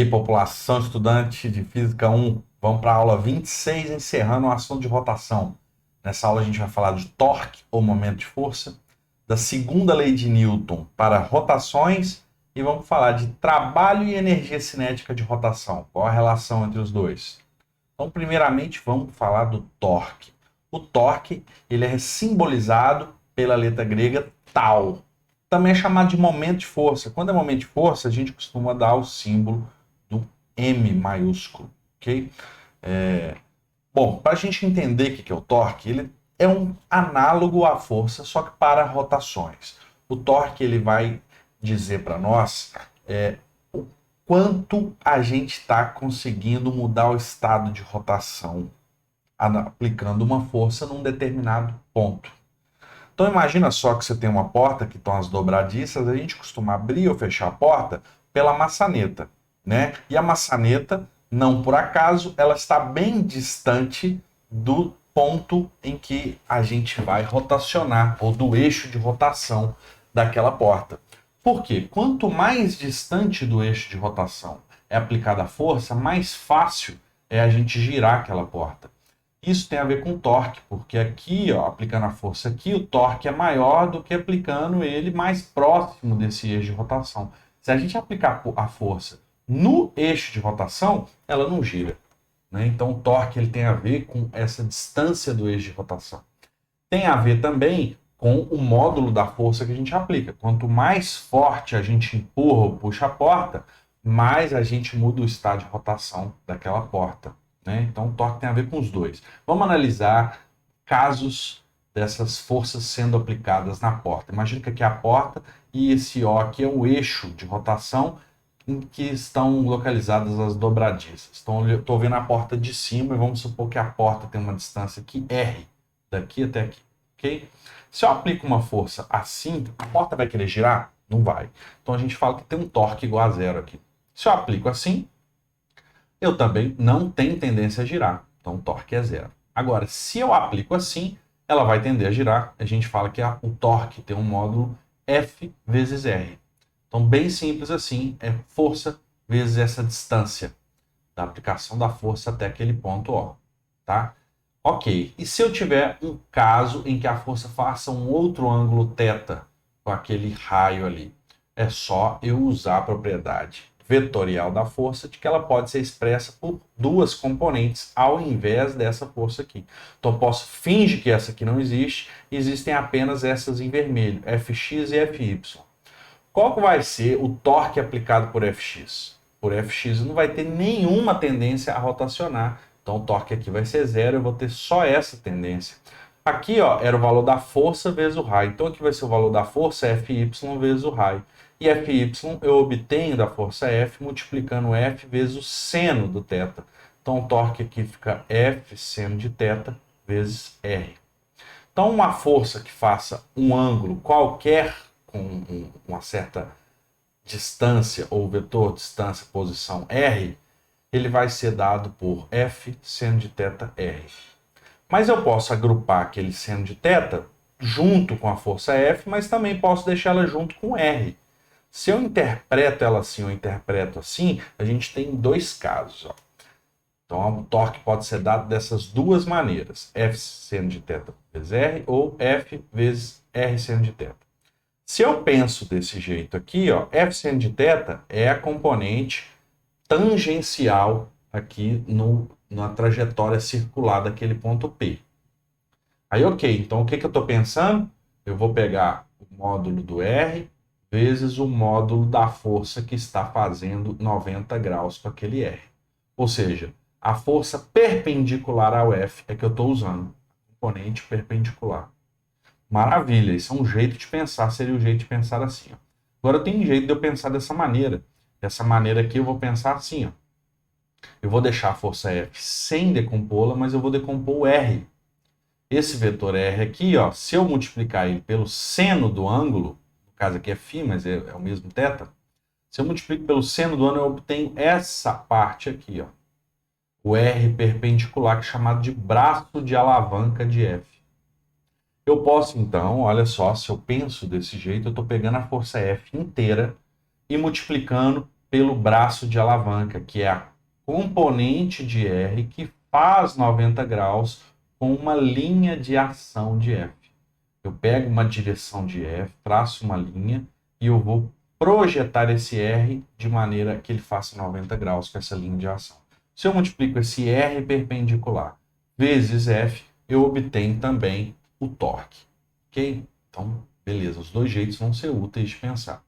aí, população estudante de Física 1, vamos para a aula 26, encerrando o assunto de rotação. Nessa aula a gente vai falar de torque, ou momento de força, da segunda lei de Newton para rotações e vamos falar de trabalho e energia cinética de rotação. Qual a relação entre os dois? Então, primeiramente, vamos falar do torque. O torque, ele é simbolizado pela letra grega tau. Também é chamado de momento de força. Quando é momento de força, a gente costuma dar o símbolo do M maiúsculo, ok? Bom, para a gente entender o que é o torque, ele é um análogo à força, só que para rotações. O torque ele vai dizer para nós o quanto a gente está conseguindo mudar o estado de rotação aplicando uma força num determinado ponto. Então imagina só que você tem uma porta que estão as dobradiças, a gente costuma abrir ou fechar a porta pela maçaneta, né? E a maçaneta, não por acaso, ela está bem distante do ponto em que a gente vai rotacionar, ou do eixo de rotação daquela porta. Por quê? Quanto mais distante do eixo de rotação é aplicada a força, mais fácil é a gente girar aquela porta. Isso tem a ver com torque, porque aqui, ó, aplicando a força aqui, o torque é maior do que aplicando ele mais próximo desse eixo de rotação. Se a gente aplicar a força no eixo de rotação, ela não gira, né? Então o torque ele tem a ver com essa distância do eixo de rotação. Tem a ver também com o módulo da força que a gente aplica. Quanto mais forte a gente empurra ou puxa a porta, mais a gente muda o estado de rotação daquela porta, né? Então o torque tem a ver com os dois. Vamos analisar casos dessas forças sendo aplicadas na porta. Imagina que aqui é a porta e esse O aqui é o eixo de rotação em que estão localizadas as dobradiças. Então eu estou vendo a porta de cima e vamos supor que a porta tem uma distância aqui R, daqui até aqui, ok? Se eu aplico uma força assim, a porta vai querer girar? Não vai. Então a gente fala que tem um torque igual a zero aqui. Se eu aplico assim, eu também não tenho tendência a girar. Então o torque é zero. Agora, se eu aplico assim, ela vai tender a girar. A gente fala que o torque tem um módulo F vezes R. Então, bem simples assim, é força vezes essa distância da aplicação da força até aquele ponto O, tá? Ok, e se eu tiver um caso em que a força faça um outro ângulo θ com aquele raio ali? É só eu usar a propriedade vetorial da força de que ela pode ser expressa por duas componentes ao invés dessa força aqui. Então eu posso fingir que essa aqui não existe, existem apenas essas em vermelho, Fx e Fy. Qual que vai ser o torque aplicado por Fx? Por Fx não vai ter nenhuma tendência a rotacionar. Então o torque aqui vai ser zero, eu vou ter só essa tendência. Aqui, ó, era o valor da força vezes o raio. Então aqui vai ser o valor da força Fy vezes o raio. E Fy eu obtenho da força F multiplicando F vezes o seno do θ. Então o torque aqui fica F seno de θ vezes R. Então uma força que faça um ângulo qualquer com uma certa distância ou vetor distância posição R, ele vai ser dado por F seno de θ R. Mas eu posso agrupar aquele seno de θ junto com a força F, mas também posso deixar ela junto com R. Se eu interpreto ela assim ou interpreto assim, a gente tem dois casos. Ó. Então o torque pode ser dado dessas duas maneiras, F seno de θ vezes R ou F vezes R seno de θ. Se eu penso desse jeito aqui, ó, F seno de θ é a componente tangencial aqui na trajetória circular daquele ponto P. Aí, ok, então o que eu estou pensando? Eu vou pegar o módulo do R vezes o módulo da força que está fazendo 90 graus com aquele R. Ou seja, a força perpendicular ao F é que eu estou usando, componente perpendicular. Maravilha, isso é um jeito de pensar, seria o jeito de pensar assim. Ó. Agora tem um jeito de eu pensar dessa maneira. Dessa maneira aqui eu vou pensar assim, ó. Eu vou deixar a força F sem decompô-la, mas eu vou decompor o R. Esse vetor R aqui, ó, se eu multiplicar ele pelo seno do ângulo, no caso aqui é φ, mas é o mesmo θ, se eu multiplico pelo seno do ângulo, eu obtenho essa parte aqui, ó. O R perpendicular, que é chamado de braço de alavanca de F. Eu posso, então, olha só, se eu penso desse jeito, eu estou pegando a força F inteira e multiplicando pelo braço de alavanca, que é a componente de R que faz 90 graus com uma linha de ação de F. Eu pego uma direção de F, traço uma linha e eu vou projetar esse R de maneira que ele faça 90 graus com essa linha de ação. Se eu multiplico esse R perpendicular vezes F, eu obtenho também o torque. Ok? Então, beleza, os dois jeitos vão ser úteis de pensar.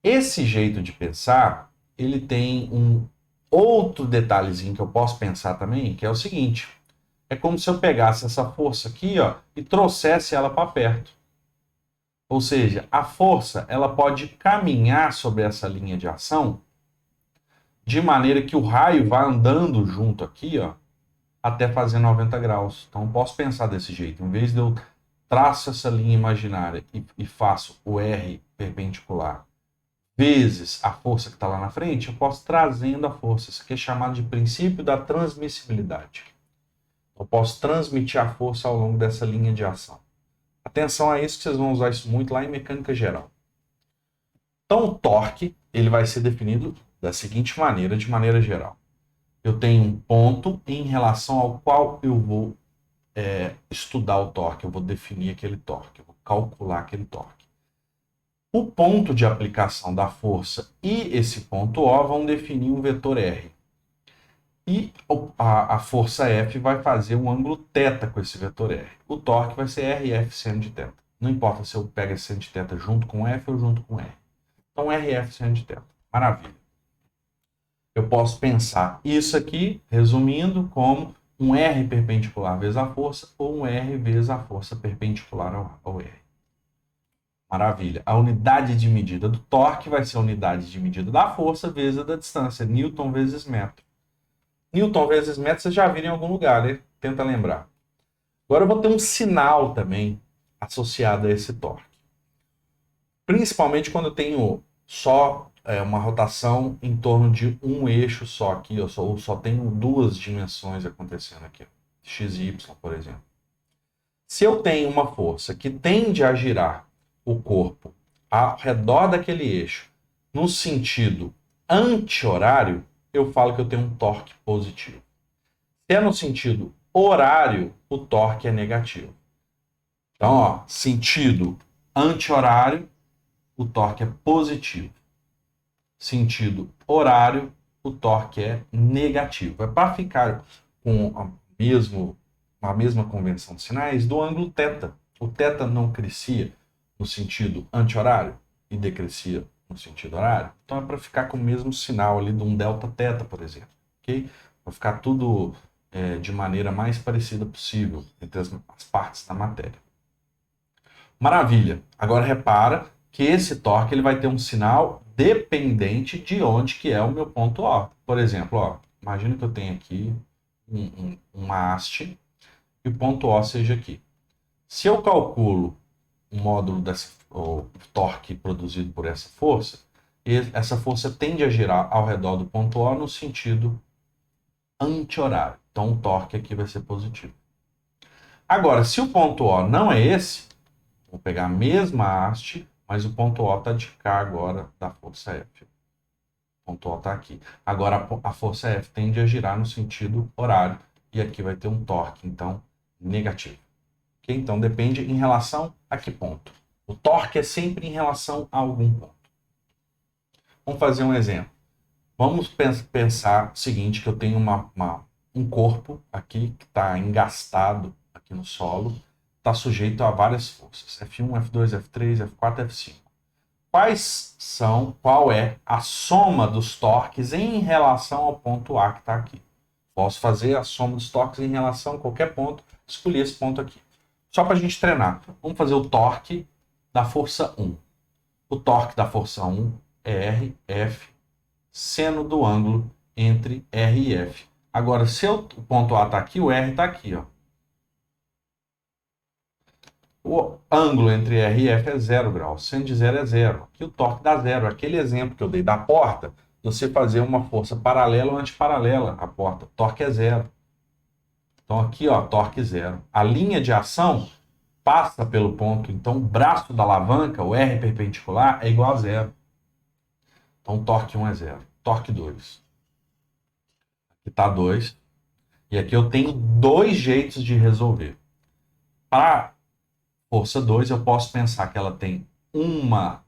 Esse jeito de pensar, ele tem um outro detalhezinho que eu posso pensar também, que é o seguinte: é como se eu pegasse essa força aqui, ó, e trouxesse ela para perto. Ou seja, a força, ela pode caminhar sobre essa linha de ação de maneira que o raio vá andando junto aqui, ó, até fazer 90 graus. Então, eu posso pensar desse jeito. Em vez de eu traço essa linha imaginária e faço o R perpendicular vezes a força que está lá na frente, eu posso trazendo a força. Isso aqui é chamado de princípio da transmissibilidade. Eu posso transmitir a força ao longo dessa linha de ação. Atenção a isso, que vocês vão usar isso muito lá em mecânica geral. Então, o torque ele vai ser definido da seguinte maneira, de maneira geral. Eu tenho um ponto em relação ao qual eu vou estudar o torque, eu vou definir aquele torque, eu vou calcular aquele torque. O ponto de aplicação da força e esse ponto O vão definir um vetor R. E a força F vai fazer um ângulo θ com esse vetor R. O torque vai ser RF seno de θ. Não importa se eu pego esse seno de θ junto com F ou junto com R. Então, RF seno de θ. Maravilha. Eu posso pensar isso aqui, resumindo, como um R perpendicular vezes a força ou um R vezes a força perpendicular ao R. Maravilha. A unidade de medida do torque vai ser a unidade de medida da força vezes a da distância, Newton vezes metro. Newton vezes metro vocês já viram em algum lugar, né? Tenta lembrar. Agora eu vou ter um sinal também associado a esse torque. Principalmente quando eu tenho só uma rotação em torno de um eixo só aqui, eu só tenho duas dimensões acontecendo aqui, x e y, por exemplo. Se eu tenho uma força que tende a girar o corpo ao redor daquele eixo no sentido anti-horário, eu falo que eu tenho um torque positivo. Se é no sentido horário, o torque é negativo. Então, ó, sentido anti-horário, o torque é positivo. Sentido horário, o torque é negativo. É para ficar com a mesma convenção de sinais do ângulo θ. O θ não crescia no sentido anti-horário e decrescia no sentido horário. Então é para ficar com o mesmo sinal ali de um Δθ, por exemplo. Okay? Para ficar tudo de maneira mais parecida possível entre as partes da matéria. Maravilha. Agora repara que esse torque ele vai ter um sinal dependente de onde que é o meu ponto O. Por exemplo, ó, imagina que eu tenho aqui uma haste e o ponto O seja aqui. Se eu calculo o módulo o torque produzido por essa força tende a girar ao redor do ponto O no sentido anti-horário. Então o torque aqui vai ser positivo. Agora, se o ponto O não é esse, vou pegar a mesma haste, mas o ponto O está de cá agora da força F. O ponto O está aqui. Agora a força F tende a girar no sentido horário e aqui vai ter um torque, então, negativo. Okay? Então depende em relação a que ponto. O torque é sempre em relação a algum ponto. Vamos fazer um exemplo. Vamos pensar o seguinte, que eu tenho um corpo aqui que está engastado aqui no solo, está sujeito a várias forças, F1, F2, F3, F4, F5. Qual é a soma dos torques em relação ao ponto A que está aqui? Posso fazer a soma dos torques em relação a qualquer ponto, escolher esse ponto aqui. Só para a gente treinar. Vamos fazer o torque da força 1. O torque da força 1 é RF, seno do ângulo entre R e F. Agora, se o ponto A está aqui, o R está aqui, ó. O ângulo entre R e F é 0 graus. Seno de 0 é 0. Aqui o torque dá 0. Aquele exemplo que eu dei da porta, você fazer uma força paralela ou antiparalela à porta. O torque é 0. Então aqui, ó, torque 0. A linha de ação passa pelo ponto. Então o braço da alavanca, o R perpendicular, é igual a 0. Então, torque 1 é 0. Torque 2. Aqui está 2. E aqui eu tenho dois jeitos de resolver. Para força 2, eu posso pensar que ela tem uma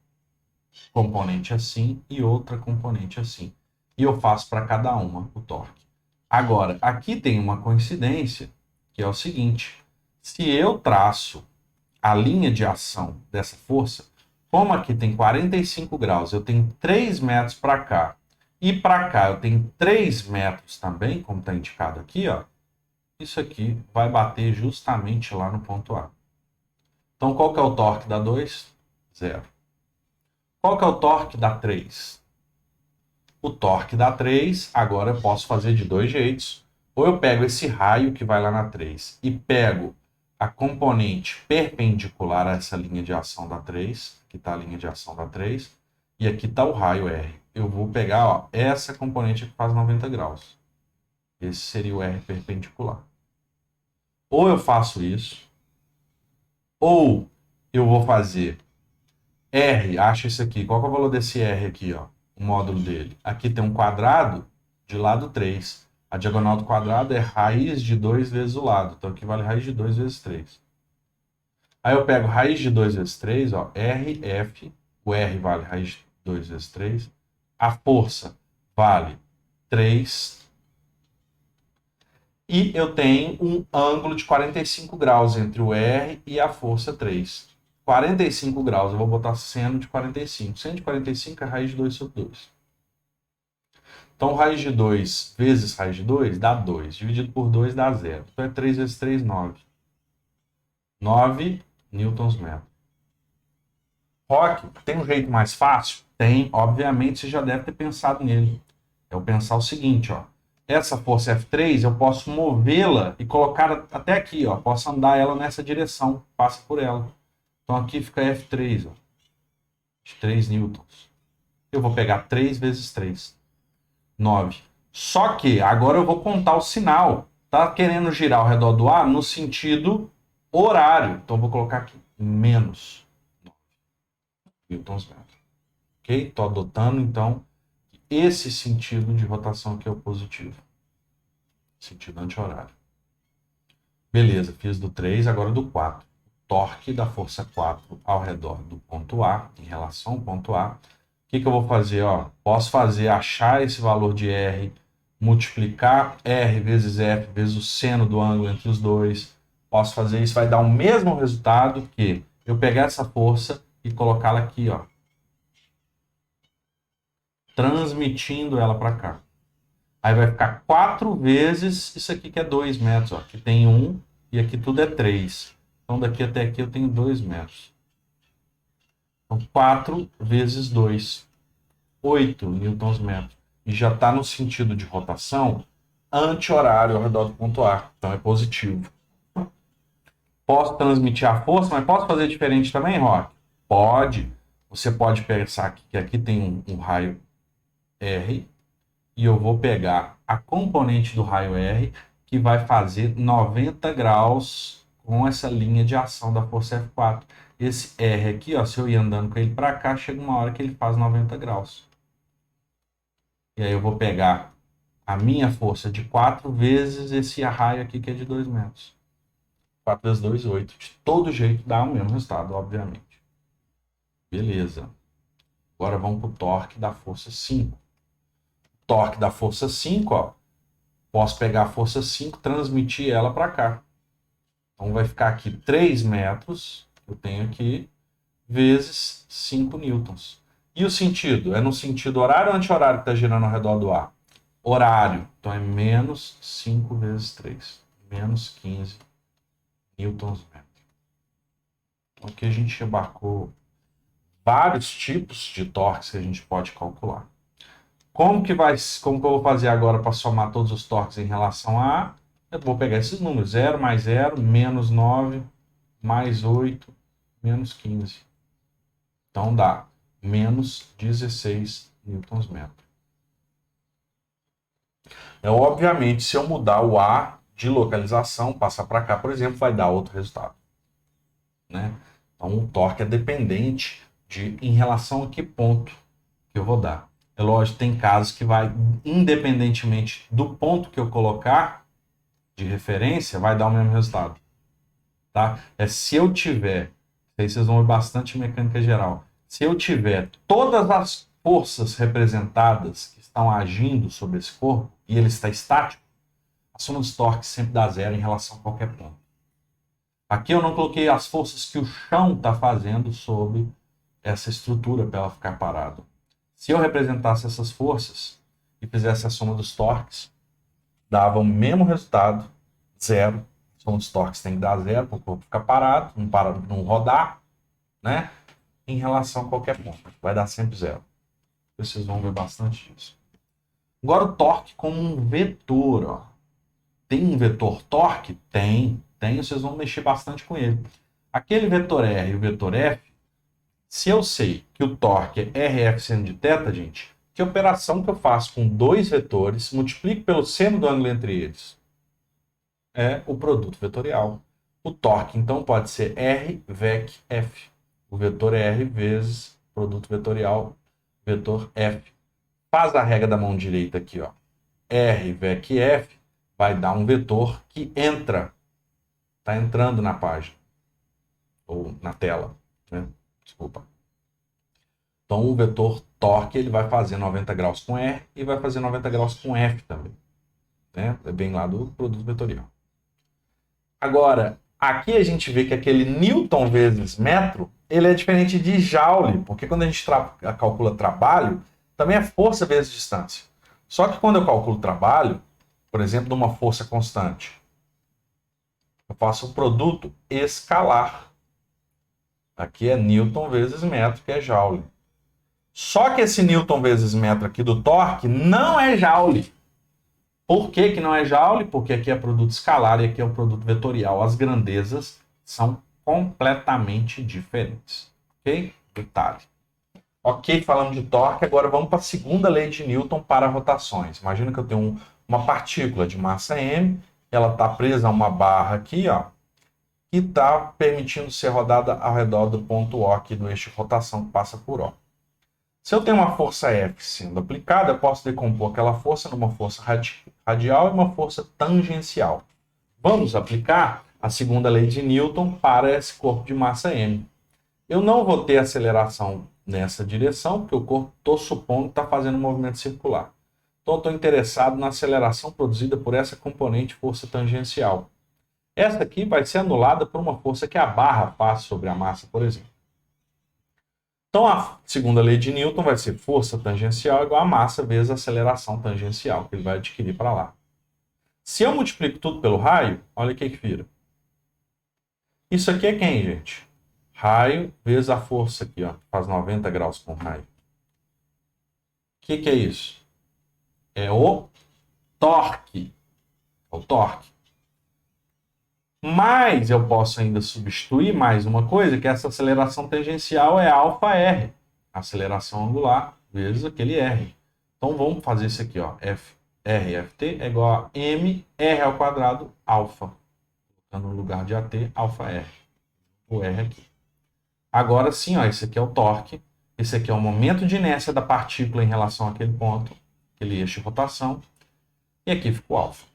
componente assim e outra componente assim. E eu faço para cada uma o torque. Agora, aqui tem uma coincidência, que é o seguinte. Se eu traço a linha de ação dessa força, como aqui tem 45 graus, eu tenho 3 metros para cá, e para cá eu tenho 3 metros também, como está indicado aqui, ó, isso aqui vai bater justamente lá no ponto A. Então, qual que é o torque da 2? 0. Qual que é o torque da 3? O torque da 3, agora eu posso fazer de dois jeitos. Ou eu pego esse raio que vai lá na 3 e pego a componente perpendicular a essa linha de ação da 3, aqui está a linha de ação da 3, e aqui está o raio R. Eu vou pegar, ó, essa componente que faz 90 graus. Esse seria o R perpendicular. Ou eu faço isso, ou eu vou fazer R, acha isso aqui. Qual que é o valor desse R aqui, ó? O módulo dele. Aqui tem um quadrado de lado 3. A diagonal do quadrado é raiz de 2 vezes o lado. Então aqui vale raiz de 2 vezes 3. Aí eu pego raiz de 2 vezes 3, ó, RF. O R vale raiz de 2 vezes 3. A força vale 3. E eu tenho um ângulo de 45 graus entre o R e a força 3. 45 graus, eu vou botar seno de 45. Seno de 45 é raiz de 2 sobre 2. Então, raiz de 2 vezes raiz de 2 dá 2. Dividido por 2 dá 0. Então, é 3 vezes 3, 9. 9 newtons-metro. Rock, tem um jeito mais fácil? Tem, obviamente, você já deve ter pensado nele. Eu pensar o seguinte, ó. Essa força F3, eu posso movê-la e colocar até aqui, ó. Posso andar ela nessa direção, passa por ela. Então aqui fica F3, ó, de 3 newtons. Eu vou pegar 3 vezes 3, 9. Só que agora eu vou contar o sinal. Tá querendo girar ao redor do A no sentido horário. Então eu vou colocar aqui menos 9 newtons-metro. Ok? Estou adotando, então, esse sentido de rotação aqui é o positivo. Sentido anti-horário. Beleza, fiz do 3, agora do 4. Torque da força 4 ao redor do ponto A, em relação ao ponto A. O que eu vou fazer? Ó, posso fazer, achar esse valor de R, multiplicar R vezes F vezes o seno do ângulo entre os dois. Posso fazer isso, vai dar o mesmo resultado que eu pegar essa força e colocá-la aqui, ó, transmitindo ela para cá. Aí vai ficar 4 vezes isso aqui que é 2 metros. Ó. Aqui tem 1 e aqui tudo é 3. Então daqui até aqui eu tenho 2 metros. Então 4 vezes 2. 8 newtons-metro. E já está no sentido de rotação anti-horário ao redor do ponto A. Então é positivo. Posso transmitir a força, mas posso fazer diferente também, Rock? Pode. Você pode pensar que aqui tem um raio R e eu vou pegar a componente do raio R que vai fazer 90 graus com essa linha de ação da força F4. Esse R aqui, ó, se eu ir andando com ele para cá, chega uma hora que ele faz 90 graus. E aí eu vou pegar a minha força de 4 vezes esse raio aqui que é de 2 metros. 4 vezes 2, 8. De todo jeito dá o mesmo resultado, obviamente. Beleza. Agora vamos para o torque da força 5. Torque da força 5, ó. Posso pegar a força 5 e transmitir ela para cá. Então vai ficar aqui 3 metros, eu tenho aqui, vezes 5 newtons. E o sentido? É no sentido horário ou anti-horário que está girando ao redor do A? Horário. Então é menos 5 vezes 3. Menos 15 newtons-metro. Então aqui a gente embarcou vários tipos de torques que a gente pode calcular. Como que eu vou fazer agora para somar todos os torques em relação a A? Eu vou pegar esses números, 0 mais 0, menos 9, mais 8, menos 15. Então dá menos 16 newtons-metro. Obviamente, se eu mudar o A de localização, passar para cá, por exemplo, vai dar outro resultado. Né? Então o torque é dependente de em relação a que ponto que eu vou dar. É lógico, tem casos que vai, independentemente do ponto que eu colocar de referência, vai dar o mesmo resultado. Tá? Se eu tiver, aí vocês vão ver bastante mecânica geral. Se eu tiver todas as forças representadas que estão agindo sobre esse corpo e ele está estático, a soma dos torques sempre dá zero em relação a qualquer ponto. Aqui eu não coloquei as forças que o chão está fazendo sobre essa estrutura para ela ficar parada. Se eu representasse essas forças e fizesse a soma dos torques, dava o mesmo resultado, zero. A soma dos torques tem que dar zero para o corpo ficar parado, não rodar, né? Em relação a qualquer ponto. Vai dar sempre zero. Vocês vão ver bastante disso. Agora o torque como um vetor. Ó. Tem um vetor torque? Tem. Vocês vão mexer bastante com ele. Aquele vetor R e o vetor F, se eu sei que o torque é RF seno de θ, gente, que operação que eu faço com dois vetores, multiplico pelo seno do ângulo entre eles? É o produto vetorial. O torque, então, pode ser R VEC F. O vetor é R vezes produto vetorial, vetor F. Faz a regra da mão direita aqui, ó. R VEC F vai dar um vetor que entra. Está entrando na página. Ou na tela. Né? Desculpa. Então, o vetor torque ele vai fazer 90 graus com R e vai fazer 90 graus com F também. Né? É bem lá do produto vetorial. Agora, aqui a gente vê que aquele Newton vezes metro, ele é diferente de Joule, porque quando a gente calcula trabalho, também é força vezes distância. Só que quando eu calculo trabalho, por exemplo, de uma força constante, eu faço o produto escalar. Aqui é Newton vezes metro, que é Joule. Só que esse Newton vezes metro aqui do torque não é Joule. Por que não é Joule? Porque aqui é produto escalar e aqui é o produto vetorial. As grandezas são completamente diferentes. Ok? Detalhe. Ok, falamos de torque, agora vamos para a segunda lei de Newton para rotações. Imagina que eu tenho uma partícula de massa m, ela está presa a uma barra aqui, ó, que está permitindo ser rodada ao redor do ponto O aqui do eixo de rotação que passa por O. Se eu tenho uma força F sendo aplicada, eu posso decompor aquela força numa força radial e uma força tangencial. Vamos aplicar a segunda lei de Newton para esse corpo de massa m. Eu não vou ter aceleração nessa direção, porque o corpo, estou supondo, está fazendo um movimento circular. Então, estou interessado na aceleração produzida por essa componente força tangencial. Essa aqui vai ser anulada por uma força que a barra faz sobre a massa, por exemplo. Então, a segunda lei de Newton vai ser força tangencial igual a massa vezes a aceleração tangencial, que ele vai adquirir para lá. Se eu multiplico tudo pelo raio, olha o que vira. Isso aqui é quem, gente? Raio vezes a força aqui, ó, faz 90 graus com raio. O que é isso? É o torque. É o torque. Mas eu posso ainda substituir mais uma coisa, que essa aceleração tangencial é αr. Aceleração angular vezes aquele r. Então vamos fazer isso aqui, ó. RFT é igual a mr ao quadrado alfa. Colocando no lugar de AT, alfa r. O r aqui. Agora sim, ó, esse aqui é o torque. Esse aqui é o momento de inércia da partícula em relação àquele ponto, aquele eixo de rotação. E aqui fica o alfa.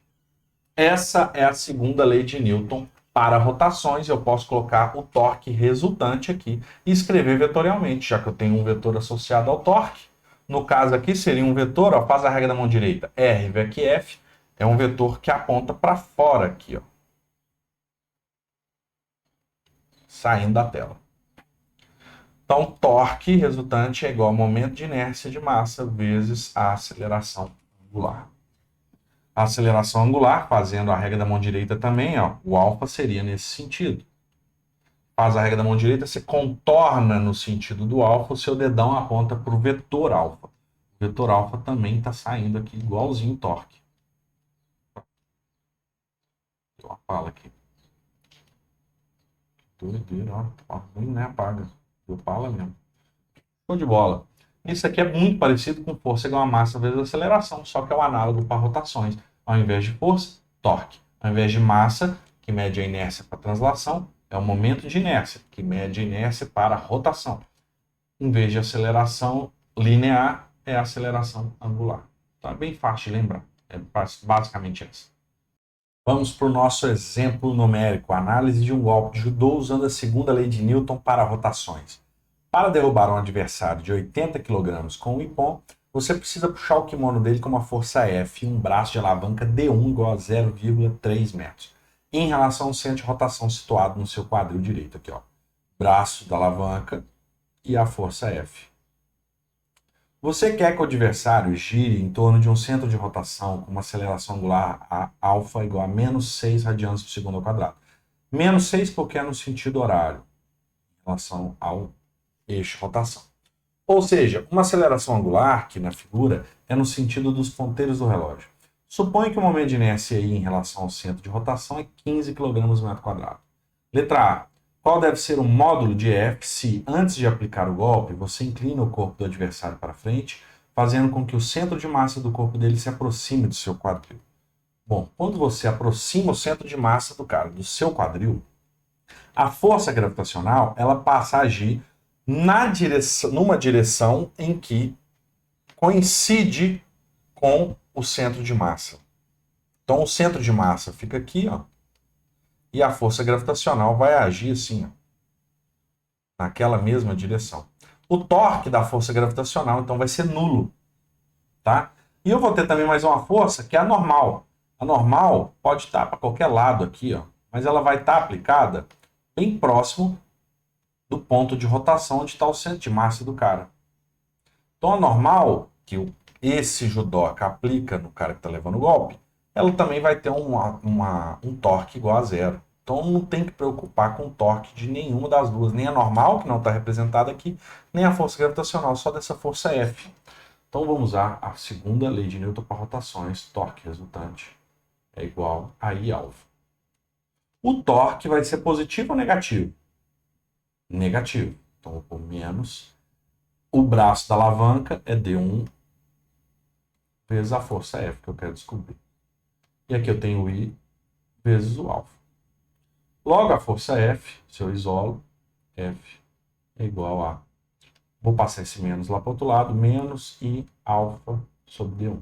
Essa é a segunda lei de Newton para rotações. Eu posso colocar o torque resultante aqui e escrever vetorialmente, já que eu tenho um vetor associado ao torque. No caso aqui seria um vetor, ó, faz a regra da mão direita, R VEC F, é um vetor que aponta para fora aqui, ó, saindo da tela. Então, torque resultante é igual ao momento de inércia de massa vezes a aceleração angular. A aceleração angular, fazendo a regra da mão direita também, ó, o alfa seria nesse sentido. Faz a regra da mão direita, você contorna no sentido do alfa, o seu dedão aponta para o vetor alfa. O vetor alfa também está saindo aqui igualzinho o torque. Deu uma pala aqui. Doideira, ó. Ruim, né? Apaga. Deu pala mesmo. Show de bola. Isso aqui é muito parecido com força igual a massa vezes aceleração, só que é o análogo para rotações. Ao invés de força, torque. Ao invés de massa, que mede a inércia para translação, é o momento de inércia, que mede a inércia para rotação. Em vez de aceleração linear, é a aceleração angular. Então é bem fácil de lembrar. É basicamente essa. Vamos para o nosso exemplo numérico. Análise de um golpe de judô usando a segunda lei de Newton para rotações. Para derrubar um adversário de 80 kg com um ippon, você precisa puxar o kimono dele com uma força F e um braço de alavanca D1 igual a 0,3 metros, em relação ao centro de rotação situado no seu quadril direito. Aqui, ó. Braço da alavanca e a força F. Você quer que o adversário gire em torno de um centro de rotação com uma aceleração angular alfa igual a menos 6 radianos por segundo ao quadrado. Menos 6 porque é no sentido horário, em relação ao eixo rotação. Ou seja, uma aceleração angular, que na figura, é no sentido dos ponteiros do relógio. Suponha que o momento de inércia aí em relação ao centro de rotação é 15 kg por metro quadrado. Letra A. Qual deve ser o módulo de F se, antes de aplicar o golpe, você inclina o corpo do adversário para frente, fazendo com que o centro de massa do corpo dele se aproxime do seu quadril? Bom, quando você aproxima o centro de massa do cara do seu quadril, a força gravitacional ela passa a agir numa direção em que coincide com o centro de massa. Então o centro de massa fica aqui, ó, e a força gravitacional vai agir assim, ó, naquela mesma direção. O torque da força gravitacional então vai ser nulo, tá? E eu vou ter também mais uma força que é a normal. A normal pode estar para qualquer lado aqui, ó, mas ela vai estar aplicada bem próximo do ponto de rotação onde está o centro de massa do cara. Então a normal, que esse judoca aplica no cara que está levando o golpe, ela também vai ter um torque igual a zero. Então não tem que preocupar com o torque de nenhuma das duas, nem a normal, que não está representada aqui, nem a força gravitacional, só dessa força F. Então vamos usar a segunda lei de Newton para rotações, torque resultante é igual a I alfa. O torque vai ser positivo ou negativo? Negativo. Então vou pôr menos. O braço da alavanca é D1 vezes a força F que eu quero descobrir. E aqui eu tenho I vezes o alfa. Logo a força F, se eu isolo, F é igual a... Vou passar esse menos lá para o outro lado, menos I alfa sobre D1.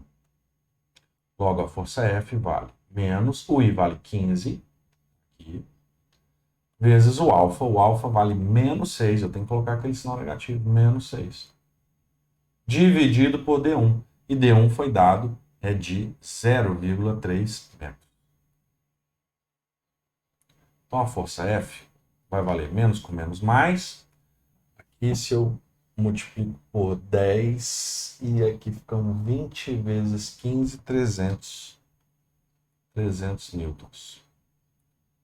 Logo a força F vale menos, o I vale 15, aqui, vezes o alfa vale menos 6, eu tenho que colocar aquele sinal negativo, menos 6, dividido por D1, e D1 foi dado de 0,3 metros. Então a força F vai valer menos com menos mais, aqui se eu multiplico por 10, e aqui ficam 20 vezes 15, 300 newtons.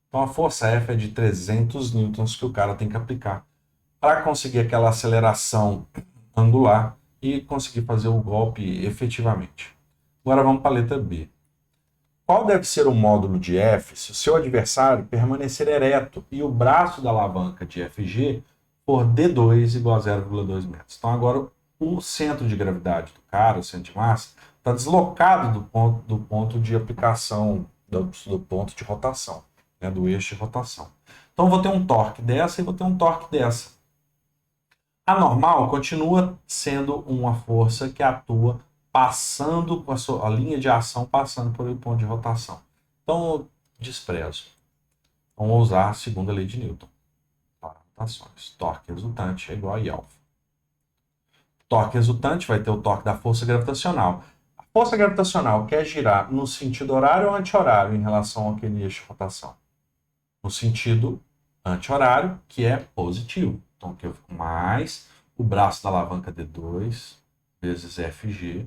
Então a força F é de 300 newtons que o cara tem que aplicar para conseguir aquela aceleração angular e conseguir fazer o golpe efetivamente. Agora vamos para a letra B. Qual deve ser o módulo de F se o seu adversário permanecer ereto e o braço da alavanca de FG for D2 igual a 0,2 metros? Então agora o centro de gravidade do cara, o centro de massa, está deslocado do ponto de aplicação, do ponto de rotação, né, do eixo de rotação. Então eu vou ter um torque dessa e vou ter um torque dessa. A normal continua sendo uma força que atua passando com a linha de ação, passando por o ponto de rotação. Então eu desprezo. Vamos usar a segunda lei de Newton para rotações. Torque resultante é igual a I alfa. Torque resultante vai ter o torque da força gravitacional. A força gravitacional quer girar no sentido horário ou anti-horário em relação àquele eixo de rotação? No sentido anti-horário, que é positivo. Então aqui eu fico mais o braço da alavanca D2 vezes FG,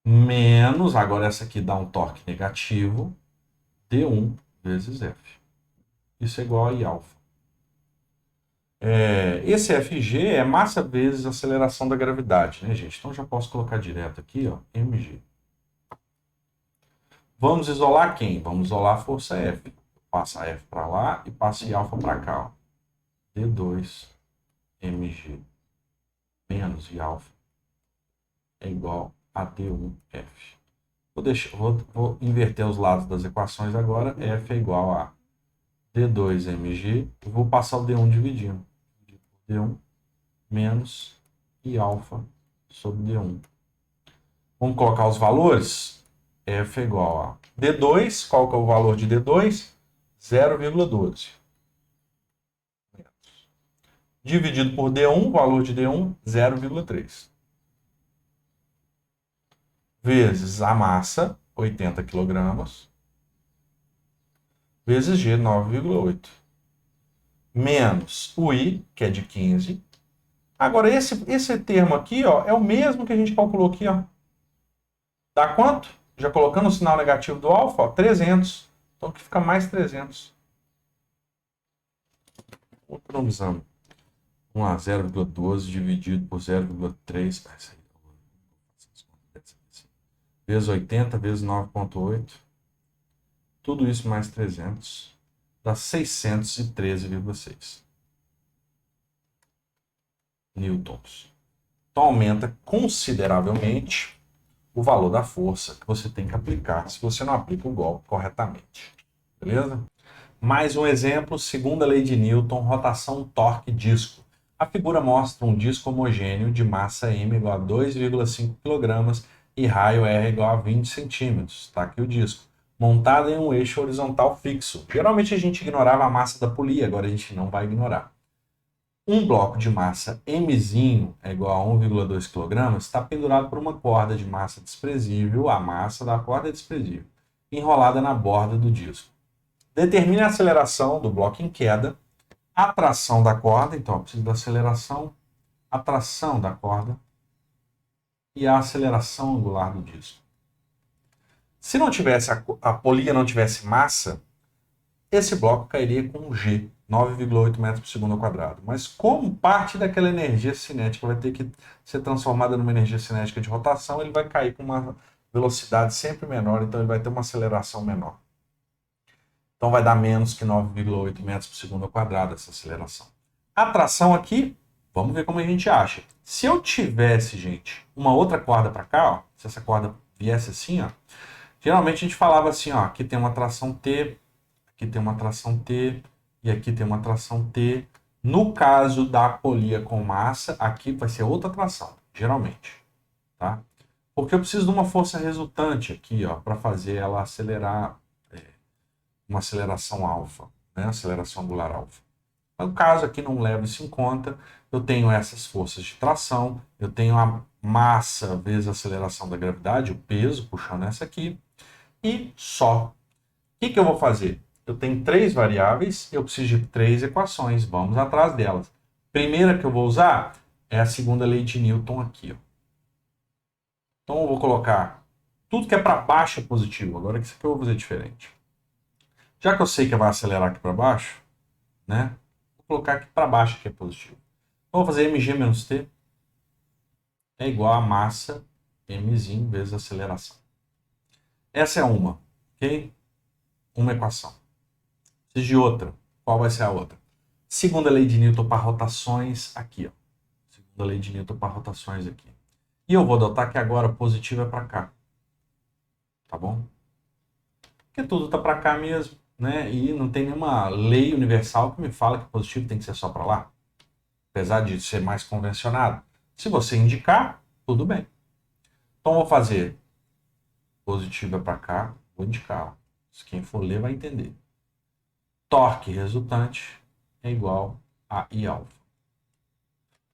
menos, agora essa aqui dá um torque negativo, D1 vezes F. Isso é igual a I alfa. Esse FG é massa vezes aceleração da gravidade, né, gente? Então já posso colocar direto aqui, ó, mg. Vamos isolar quem? Vamos isolar a força F. Passa F para lá e passa I alfa para cá, ó. D2 mg menos I alfa é igual a D1F. Vou inverter os lados das equações agora. F é igual a D2mg. Eu vou passar o D1 dividindo. D1 menos I alfa sobre D1. Vamos colocar os valores? F é igual a D2, qual que é o valor de D2? 0,12. Dividido por D1, valor de D1, 0,3. Vezes a massa, 80 kg, vezes G, 9,8. Menos o I, que é de 15. Agora, esse termo aqui, ó, é o mesmo que a gente calculou aqui, ó. Dá quanto? Já colocando o sinal negativo do alfa, ó, 300. Então, aqui fica mais 300. Economizando. Vamos lá, 0,12 dividido por 0,3. Vezes 80, vezes 9,8. Tudo isso mais 300. Dá 613,6 newtons. Então, aumenta consideravelmente o valor da força que você tem que aplicar se você não aplica o golpe corretamente. Beleza? Mais um exemplo, segunda lei de Newton, rotação, torque, disco. A figura mostra um disco homogêneo de massa m igual a 2,5 kg e raio R igual a 20 centímetros. Está aqui o disco. Montado em um eixo horizontal fixo. Geralmente a gente ignorava a massa da polia, agora a gente não vai ignorar. Um bloco de massa mzinho é igual a 1,2 kg está pendurado por uma corda de massa desprezível, a massa da corda é desprezível, enrolada na borda do disco. Determine a aceleração do bloco em queda, a tração da corda, então eu preciso da aceleração, a tração da corda e a aceleração angular do disco. Se não tivesse a polia não tivesse massa, esse bloco cairia com G, 9,8 metros por segundo ao quadrado. Mas como parte daquela energia cinética vai ter que ser transformada numa energia cinética de rotação, ele vai cair com uma velocidade sempre menor, então ele vai ter uma aceleração menor. Então vai dar menos que 9,8 metros por segundo ao quadrado essa aceleração. A tração aqui, vamos ver como a gente acha. Se eu tivesse, gente, uma outra corda para cá, ó, se essa corda viesse assim, ó, geralmente a gente falava assim, ó, aqui tem uma tração T, aqui tem uma tração T e aqui tem uma tração T. No caso da polia com massa, aqui vai ser outra tração, geralmente, tá? Porque eu preciso de uma força resultante aqui, ó, para fazer ela acelerar, uma aceleração alfa, né? Aceleração angular alfa. No caso aqui não levo isso em conta, eu tenho essas forças de tração, eu tenho a massa vezes a aceleração da gravidade, o peso puxando essa aqui, e só. O que eu vou fazer? Eu tenho três variáveis, eu preciso de três equações, vamos atrás delas. Primeira que eu vou usar é a segunda lei de Newton aqui. Ó. Então eu vou colocar tudo que é para baixo é positivo, agora isso aqui eu vou fazer diferente. Já que eu sei que vai acelerar aqui para baixo, né? Vou colocar aqui para baixo que é positivo. Então, vou fazer mg menos t é igual a massa mzinho vezes aceleração. Essa é uma, ok? Uma equação. Preciso de outra. Qual vai ser a outra? Segunda lei de Newton para rotações aqui, ó. Segunda lei de Newton para rotações aqui. E eu vou adotar que agora positivo é para cá. Tá bom? Porque tudo está para cá mesmo, né? E não tem nenhuma lei universal que me fala que positivo tem que ser só para lá. Apesar de ser mais convencionado. Se você indicar, tudo bem. Então, vou fazer positivo é para cá, vou indicar. Se quem for ler vai entender. Torque resultante é igual a I alfa.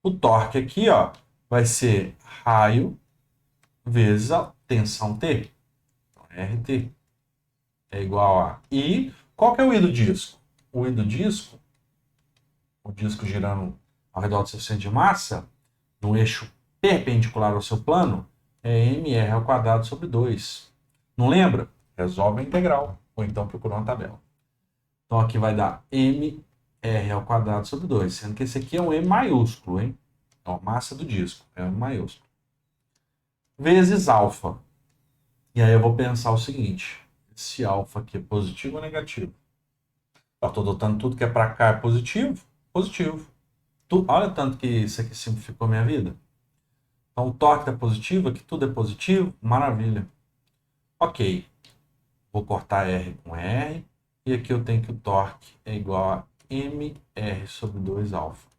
O torque aqui, ó, vai ser raio vezes a tensão T. Então, RT é igual a I. Qual que é o I do disco? O I do disco, o disco girando ao redor do seu centro de massa, no eixo perpendicular ao seu plano, é mr ao quadrado sobre 2. Não lembra? Resolve a integral, ou então procura uma tabela. Então aqui vai dar mr ao quadrado sobre 2, sendo que esse aqui é um M maiúsculo, hein? Ó, massa do disco, é um M maiúsculo. Vezes alfa. E aí eu vou pensar o seguinte, esse alfa aqui é positivo ou negativo? Eu estou adotando tudo que é para cá é positivo? Positivo. Olha tanto que isso aqui simplificou minha vida. Então o torque é positivo, aqui tudo é positivo, maravilha. Ok, vou cortar R com R, e aqui eu tenho que o torque é igual a mr sobre 2 alfa.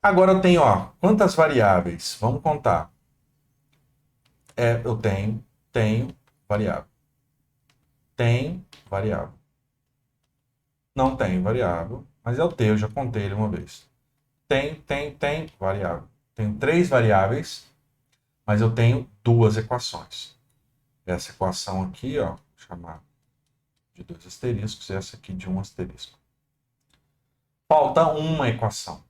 Agora eu tenho, ó, quantas variáveis? Vamos contar. Eu tenho variável. Tem variável. Não tem variável, mas é o T, eu já contei ele uma vez. Tem variável. Tenho três variáveis, mas eu tenho duas equações. Essa equação aqui, ó, vou chamar de dois asteriscos, e essa aqui de um asterisco. Falta uma equação.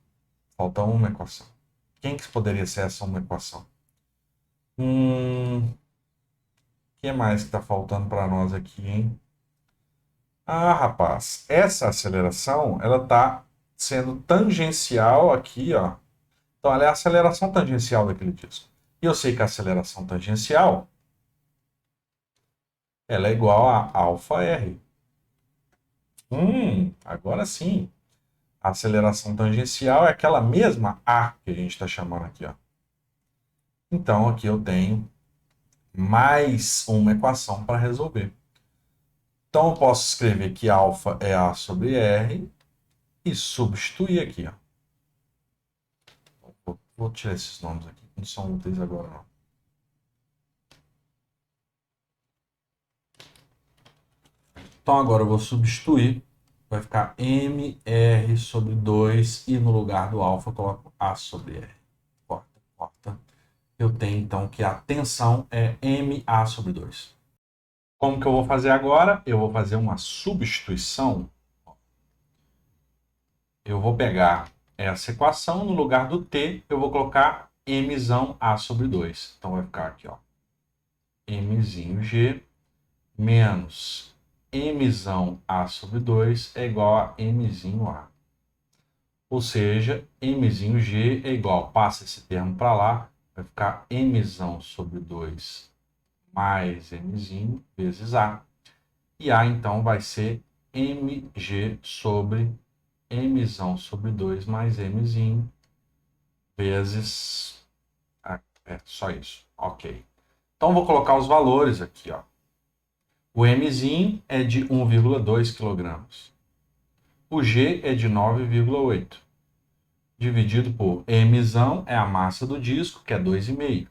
Falta uma equação. Quem que poderia ser essa uma equação? O que mais que está faltando para nós aqui, hein? Ah, rapaz, essa aceleração, ela está sendo tangencial aqui, ó. Então, ela é a aceleração tangencial daquele disco. E eu sei que a aceleração tangencial, ela é igual a alfa R. Agora sim. A aceleração tangencial é aquela mesma A que a gente está chamando aqui, ó. Então, aqui eu tenho mais uma equação para resolver. Então, eu posso escrever que alfa é A sobre R e substituir aqui, ó. Vou tirar esses nomes aqui, que não são úteis agora, não. Então, agora eu vou substituir. Vai ficar mr sobre 2 e no lugar do alfa eu coloco A sobre R. Corta. Eu tenho, então, que a tensão é MA sobre 2. Como que eu vou fazer agora? Eu vou fazer uma substituição. Eu vou pegar essa equação, no lugar do T, eu vou colocar Mzão A sobre 2. Então, vai ficar aqui, ó. Mzinho G menos Mzão A sobre 2 é igual a Mzinho A. Ou seja, Mzinho G é igual, passa esse termo para lá, vai ficar Mzão sobre 2 mais Mzinho vezes A. E A, então, vai ser Mg sobre Mzão sobre 2 mais Mzinho vezes... só isso. Ok. Então, vou colocar os valores aqui, ó. O Mzinho é de 1,2 kg. O G é de 9,8. Dividido por Mzão é a massa do disco, que é 2,5.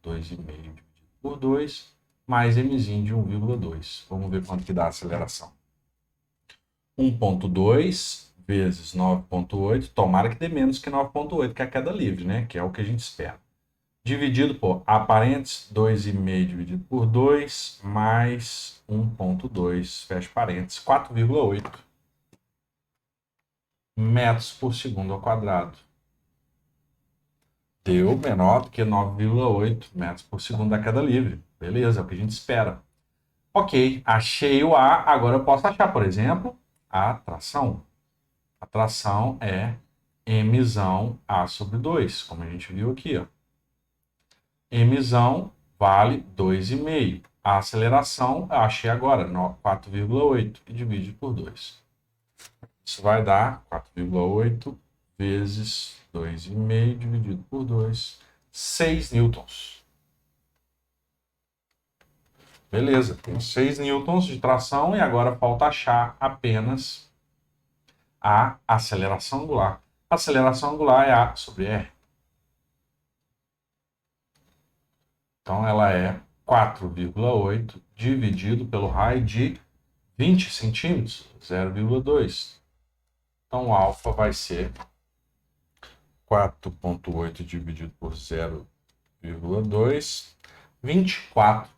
2,5 dividido por 2, mais Mzinho de 1,2. Vamos ver quanto que dá a aceleração. 1,2 vezes 9,8, tomara que dê menos que 9,8, que é a queda livre, né? Que é o que a gente espera. Dividido por A parênteses, 2,5 dividido por 2, mais 1,2, fecha parênteses, 4,8 metros por segundo ao quadrado. Deu menor do que 9,8 metros por segundo da queda livre. Beleza, é o que a gente espera. Ok, achei o A, agora eu posso achar, por exemplo, a tração. A tração é Mzão A sobre 2, como a gente viu aqui, ó. Mzão vale 2,5. A aceleração, eu achei agora, 4,8 e divide por 2. Isso vai dar 4,8 vezes 2,5 dividido por 2, 6 newtons. Beleza, tem 6 newtons de tração e agora falta achar apenas a aceleração angular. A aceleração angular é A sobre R. Então, ela é 4,8 dividido pelo raio de 20 centímetros, 0,2. Então, o alfa vai ser 4,8 dividido por 0,2, 24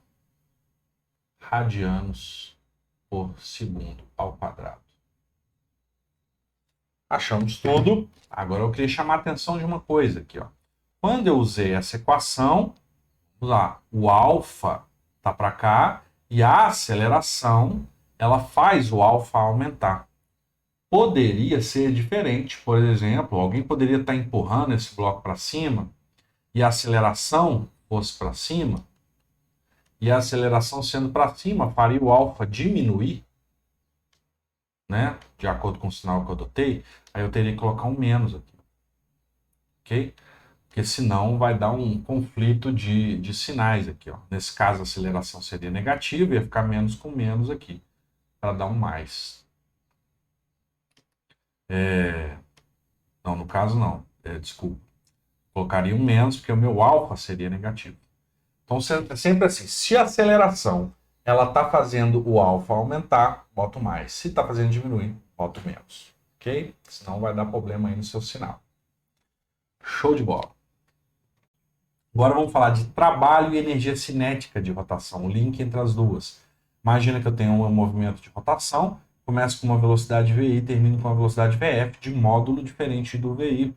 radianos por segundo ao quadrado. Achamos tudo. Agora eu queria chamar a atenção de uma coisa aqui, ó. Quando eu usei essa equação, vamos lá, o alfa está para cá e a aceleração ela faz o alfa aumentar. Poderia ser diferente, por exemplo, alguém poderia estar empurrando esse bloco para cima e a aceleração fosse para cima, e a aceleração sendo para cima faria o alfa diminuir, né? De acordo com o sinal que eu adotei, aí eu teria que colocar um menos aqui, ok? Porque senão vai dar um conflito de sinais aqui, ó. Nesse caso a aceleração seria negativa, ia ficar menos com menos aqui, para dar um mais. Não, no caso não. desculpa, colocaria um menos, porque o meu alfa seria negativo. Então, sempre assim, se a aceleração ela está fazendo o alfa aumentar, boto mais. Se está fazendo diminuir, boto menos. Ok? Senão vai dar problema aí no seu sinal. Show de bola. Agora vamos falar de trabalho e energia cinética de rotação, o link entre as duas. Imagina que eu tenho um movimento de rotação, começo com uma velocidade VI e termino com uma velocidade VF de módulo diferente do VI,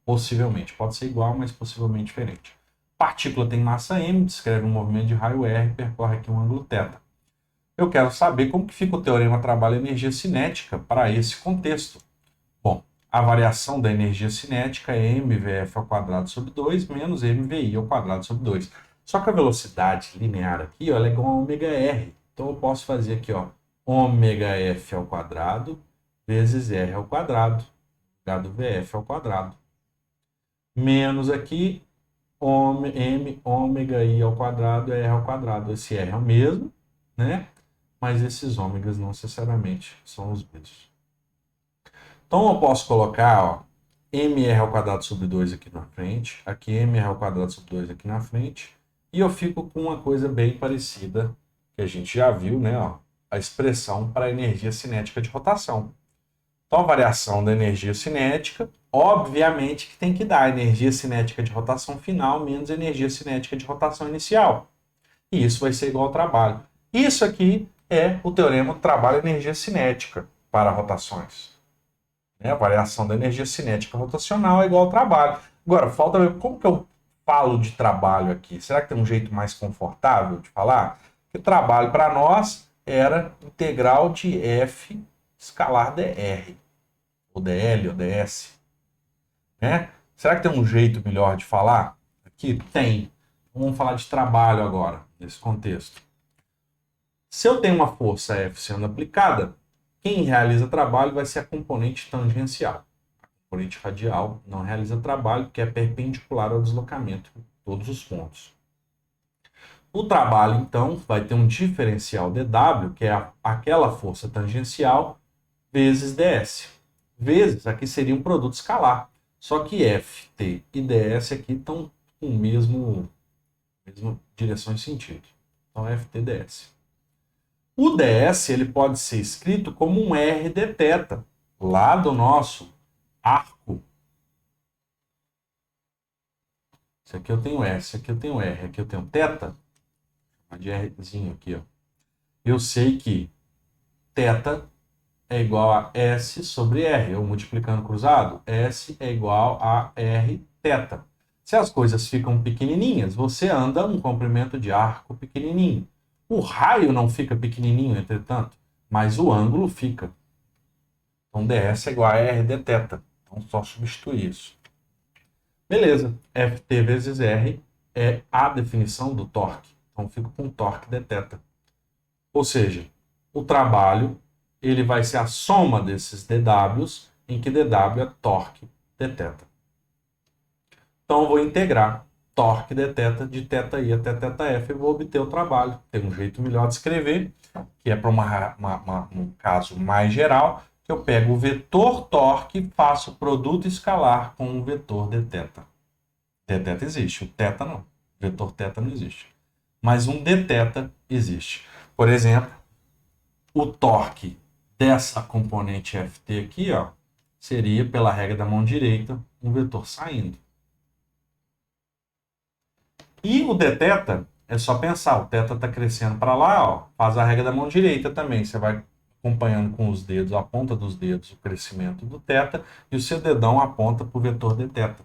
possivelmente. Pode ser igual, mas possivelmente diferente. Partícula tem massa m, descreve um movimento de raio R, percorre aqui um ângulo θ. Eu quero saber como que fica o teorema trabalho-energia cinética para esse contexto. Bom, a variação da energia cinética é mvf ao quadrado sobre 2 menos mvi ao quadrado sobre 2. Só que a velocidade linear aqui, ó, ela é igual a ômega r. Então eu posso fazer aqui, ó, ômega f ao quadrado vezes r ao quadrado, dado vf ao quadrado. Menos aqui, m ômega i ao quadrado é r ao quadrado. Esse r é o mesmo, né? Mas esses ômegas não necessariamente são os mesmos. Então eu posso colocar, ó, mr ao quadrado sobre 2 aqui na frente, aqui mr ao quadrado sobre 2 aqui na frente, e eu fico com uma coisa bem parecida, que a gente já viu, né? Ó, a expressão para a energia cinética de rotação. Então a variação da energia cinética, obviamente que tem que dar energia cinética de rotação final menos energia cinética de rotação inicial. E isso vai ser igual ao trabalho. Isso aqui é o teorema do trabalho-energia cinética para rotações. A variação da energia cinética rotacional é igual ao trabalho. Agora, falta ver como que eu falo de trabalho aqui. Será que tem um jeito mais confortável de falar? Porque trabalho para nós era integral de F escalar dr, ou dl, ou ds. Né? Será que tem um jeito melhor de falar? Aqui tem. Vamos falar de trabalho agora, nesse contexto. Se eu tenho uma força F sendo aplicada, quem realiza trabalho vai ser a componente tangencial. A componente radial não realiza trabalho, porque é perpendicular ao deslocamento em todos os pontos. O trabalho, então, vai ter um diferencial dW, que é aquela força tangencial, vezes ds. Vezes, aqui seria um produto escalar. Só que Ft e ds aqui estão com a mesma direção e sentido. Então, Ft ds. O ds ele pode ser escrito como um r de θ, lá do nosso arco. Esse aqui eu tenho S, aqui eu tenho R, aqui eu tenho θ. De Rzinho aqui, ó. Eu sei que θ é igual a S sobre R. Eu multiplicando cruzado, S é igual a R θ. Se as coisas ficam pequenininhas, você anda um comprimento de arco pequenininho. O raio não fica pequenininho, entretanto, mas o ângulo fica. Então, ds é igual a r de θ. Então, só substituir isso. Beleza. Ft vezes r é a definição do torque. Então, fico com torque de θ. Ou seja, o trabalho ele vai ser a soma desses dWs, em que dW é torque de θ. Então, eu vou integrar torque de θ de θi até θf e vou obter o trabalho. Tem um jeito melhor de escrever, que é para um caso mais geral, que eu pego o vetor torque e faço o produto escalar com o vetor dθ. Dθ existe, o θ não. O vetor θ não existe. Mas um dθ existe. Por exemplo, o torque dessa componente Ft aqui, ó, seria, pela regra da mão direita, um vetor saindo. E o dθ, é só pensar, o θ está crescendo para lá, ó, faz a regra da mão direita também. Você vai acompanhando com os dedos, a ponta dos dedos, o crescimento do θ, e o seu dedão aponta para o vetor dθ.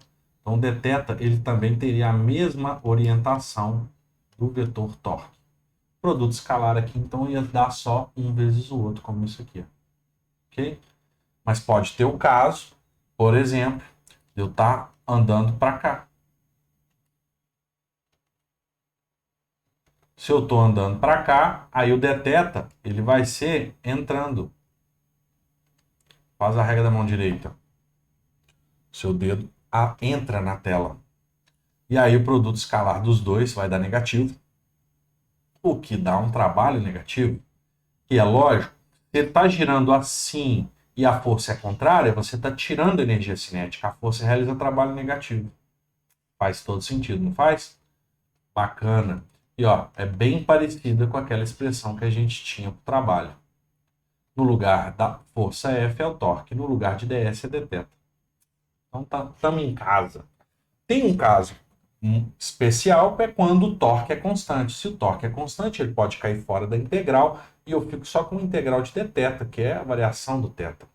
Então, o dθ, ele também teria a mesma orientação do vetor torque. O produto escalar aqui, então, ia dar só um vezes o outro, como isso aqui. Ó. Ok? Mas pode ter o caso, por exemplo, de eu estar andando para cá. Se eu estou andando para cá, aí o dθ ele vai ser entrando. Faz a regra da mão direita. Seu dedo entra na tela. E aí o produto escalar dos dois vai dar negativo. O que dá um trabalho negativo. E é lógico, se ele está girando assim e a força é contrária, você está tirando energia cinética. A força realiza trabalho negativo. Faz todo sentido, não faz? Bacana. E ó, é bem parecida com aquela expressão que a gente tinha para o trabalho. No lugar da força F é o torque, no lugar de ds é dθ. Então estamos em casa. Tem um caso especial que é quando o torque é constante. Se o torque é constante, ele pode cair fora da integral e eu fico só com a integral de dθ, que é a variação do θ.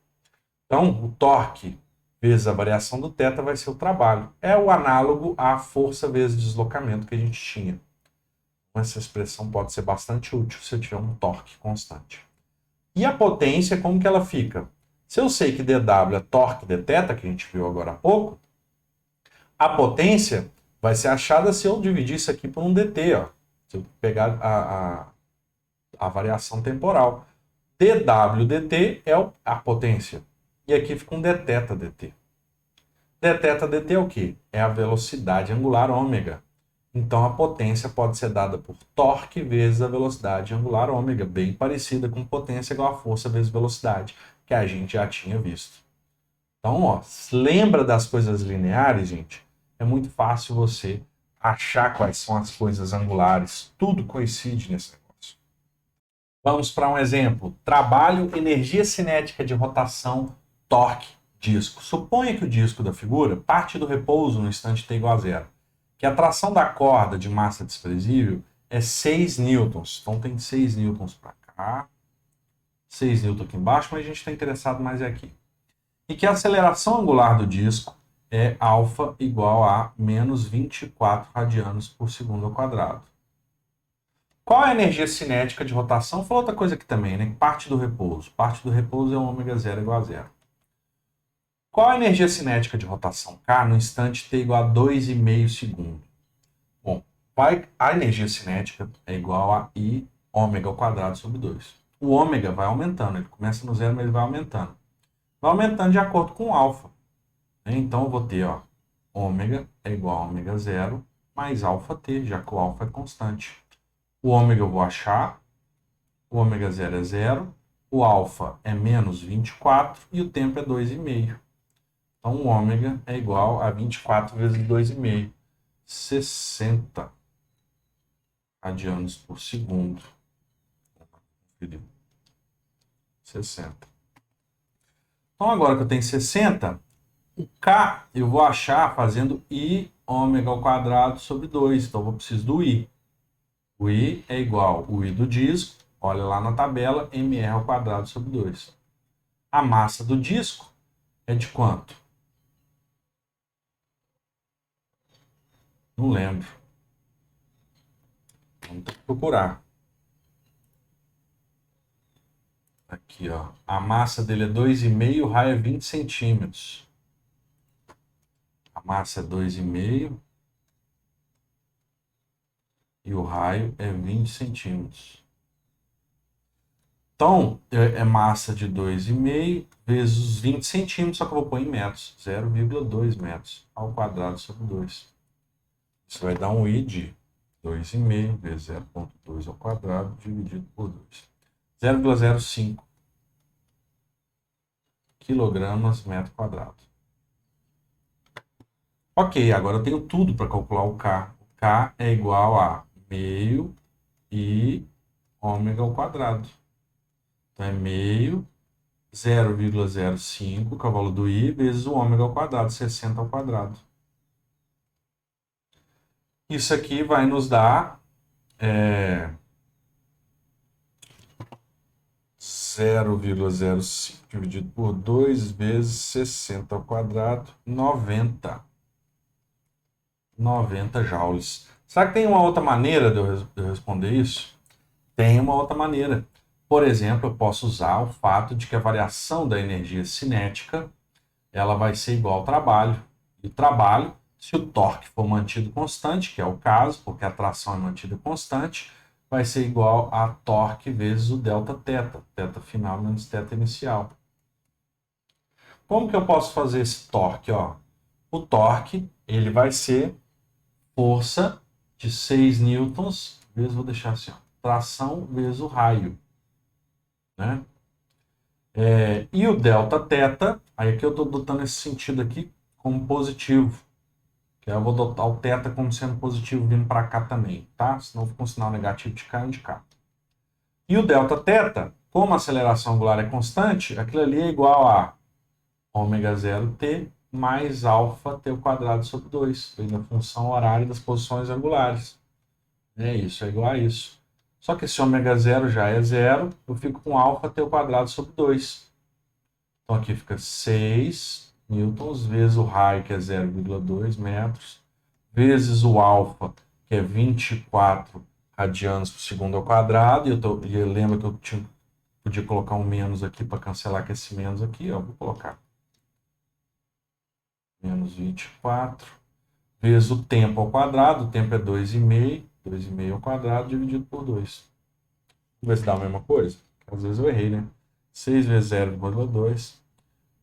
Então, o torque vezes a variação do θ vai ser o trabalho. É o análogo à força vezes deslocamento que a gente tinha. Essa expressão pode ser bastante útil se eu tiver um torque constante. E a potência, como que ela fica? Se eu sei que dW é torque dθ, que a gente viu agora há pouco, a potência vai ser achada se eu dividir isso aqui por um dt. Ó. Se eu pegar a variação temporal. dW dt é a potência. E aqui fica um dθ dt. Dθ dt é o quê? É a velocidade angular ômega. Então a potência pode ser dada por torque vezes a velocidade angular ômega, bem parecida com potência igual a força vezes velocidade, que a gente já tinha visto. Então, ó, lembra das coisas lineares, gente? É muito fácil você achar quais são as coisas angulares. Tudo coincide nesse negócio. Vamos para um exemplo. Trabalho, energia cinética de rotação, torque, disco. Suponha que o disco da figura parte do repouso no instante t igual a zero. Que a tração da corda de massa desprezível é 6 newtons. Então tem 6 newtons para cá, 6 newtons aqui embaixo, mas a gente está interessado mais aqui. E que a aceleração angular do disco é alfa igual a menos 24 radianos por segundo ao quadrado. Qual é a energia cinética de rotação? Falou outra coisa aqui também, né? Parte do repouso. Parte do repouso é ômega zero igual a zero. Qual a energia cinética de rotação K no instante t igual a 2,5 segundo? Bom, a energia cinética é igual a I ômega ao quadrado sobre 2. O ômega vai aumentando, ele começa no zero, mas ele vai aumentando. Vai aumentando de acordo com o alfa. Então eu vou ter, ó, ômega é igual a ômega zero mais alfa t, já que o alfa é constante. O ômega eu vou achar, o ômega zero é zero, o alfa é menos 24 e o tempo é 2,5. Então, o ômega é igual a 24 vezes 2,5. 60 radianos por segundo. 60. Então, agora que eu tenho 60, o K eu vou achar fazendo I ômega ao quadrado sobre 2. Então, eu vou precisar do I. O I é igual ao I do disco, olha lá na tabela, mr ao quadrado sobre 2. A massa do disco é de quanto? Não lembro. Vamos ter que procurar. Aqui, ó. A massa dele é 2,5, o raio é 20 centímetros. A massa é 2,5 e o raio é 20 centímetros. Então, é massa de 2,5 vezes os 20 centímetros, só que eu vou pôr em metros. 0,2 metros ao quadrado sobre 2. Isso vai dar um I de 2,5 vezes 0,2 ao quadrado dividido por 2. 0,05 quilogramas metro quadrado. Ok, agora eu tenho tudo para calcular o K. O K é igual a meio I ômega ao quadrado. Então é meio 0,05, que é o valor do I, vezes o ômega ao quadrado, 60 ao quadrado. Isso aqui vai nos dar 0,05 dividido por 2 vezes 60 ao quadrado, 90 joules. Será que tem uma outra maneira de eu responder isso? Tem uma outra maneira. Por exemplo, eu posso usar o fato de que a variação da energia cinética ela vai ser igual ao trabalho. E o trabalho, se o torque for mantido constante, que é o caso, porque a tração é mantida constante, vai ser igual a torque vezes o Δθ, θ final menos θ inicial. Como que eu posso fazer esse torque? Ó? O torque ele vai ser força de 6 newtons, vezes, vou deixar assim, ó, tração vezes o raio. Né? E o delta θ, aí aqui eu estou adotando esse sentido aqui como positivo. Que aí eu vou adotar o θ como sendo positivo vindo para cá também, tá? Senão fica um sinal negativo de cá e de cá. E o delta θ, como a aceleração angular é constante, aquilo ali é igual a ômega 0t mais alfa t ao quadrado sobre 2, vem da função horária das posições angulares. É isso, é igual a isso. Só que esse ômega 0 já é zero, eu fico com alfa t ao quadrado sobre 2. Então aqui fica 6 newtons vezes o raio, que é 0,2 metros, vezes o alfa, que é 24 radianos por segundo ao quadrado. E lembra que eu podia colocar um menos aqui para cancelar esse menos aqui. Ó, vou colocar menos 24 vezes o tempo ao quadrado. O tempo é 2,5. 2,5 ao quadrado dividido por 2. Vamos ver se dá a mesma coisa. Às vezes eu errei, né? 6 vezes 0,2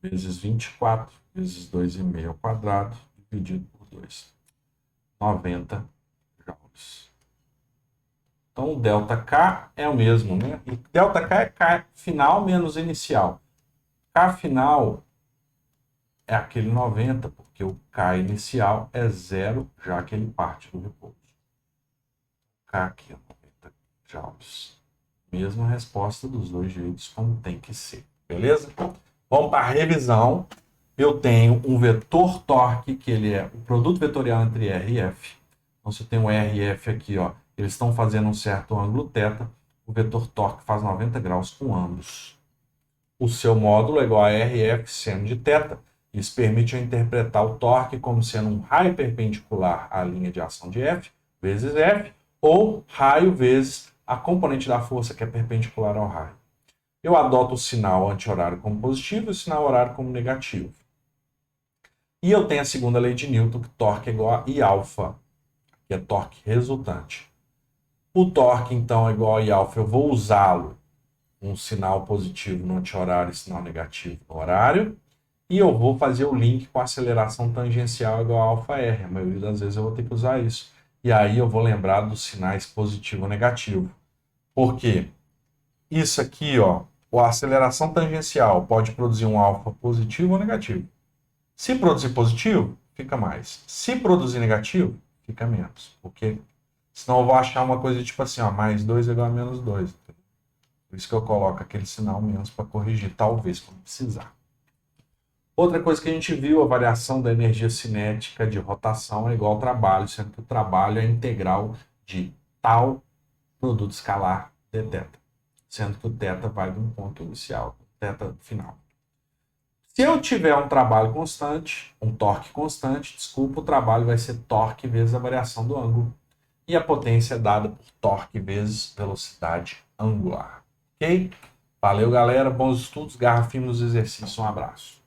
vezes 24 vezes 2,5 ao quadrado dividido por 2. 90 joules. Então, o ΔK é o mesmo, né? E ΔK é K final menos inicial. K final é aquele 90, porque o K inicial é zero, já que ele parte do repouso. K aqui, 90 joules. Mesma resposta dos dois jeitos, como tem que ser. Beleza? Vamos para a revisão. Eu tenho um vetor torque, que ele é o produto vetorial entre R e F. Então, se eu tenho R e F aqui, ó, eles estão fazendo um certo ângulo θ, o vetor torque faz 90 graus com ambos. O seu módulo é igual a RF seno de θ. Isso permite eu interpretar o torque como sendo um raio perpendicular à linha de ação de F, vezes F, ou raio vezes a componente da força que é perpendicular ao raio. Eu adoto o sinal anti-horário como positivo e o sinal horário como negativo. E eu tenho a segunda lei de Newton, que torque é igual a Iα, que é torque resultante. O torque, então, é igual a Iα, eu vou usá-lo um sinal positivo no anti-horário e sinal negativo no horário. E eu vou fazer o link com a aceleração tangencial igual a αr. A maioria das vezes eu vou ter que usar isso. E aí eu vou lembrar dos sinais positivo e negativo. Por quê? Isso aqui, ó, a aceleração tangencial pode produzir um alfa positivo ou negativo. Se produzir positivo, fica mais. Se produzir negativo, fica menos. Porque senão eu vou achar uma coisa tipo assim, ó, mais 2 é igual a menos 2. Por isso que eu coloco aquele sinal menos para corrigir, talvez, quando precisar. Outra coisa que a gente viu, a variação da energia cinética de rotação é igual ao trabalho, sendo que o trabalho é integral de tal produto escalar dθ, sendo que o θ vai de um ponto inicial, θ final. Se eu tiver um trabalho constante, um torque constante, desculpa, o trabalho vai ser torque vezes a variação do ângulo. E a potência é dada por torque vezes velocidade angular. Ok? Valeu, galera. Bons estudos. Garra firme nos exercícios. Um abraço.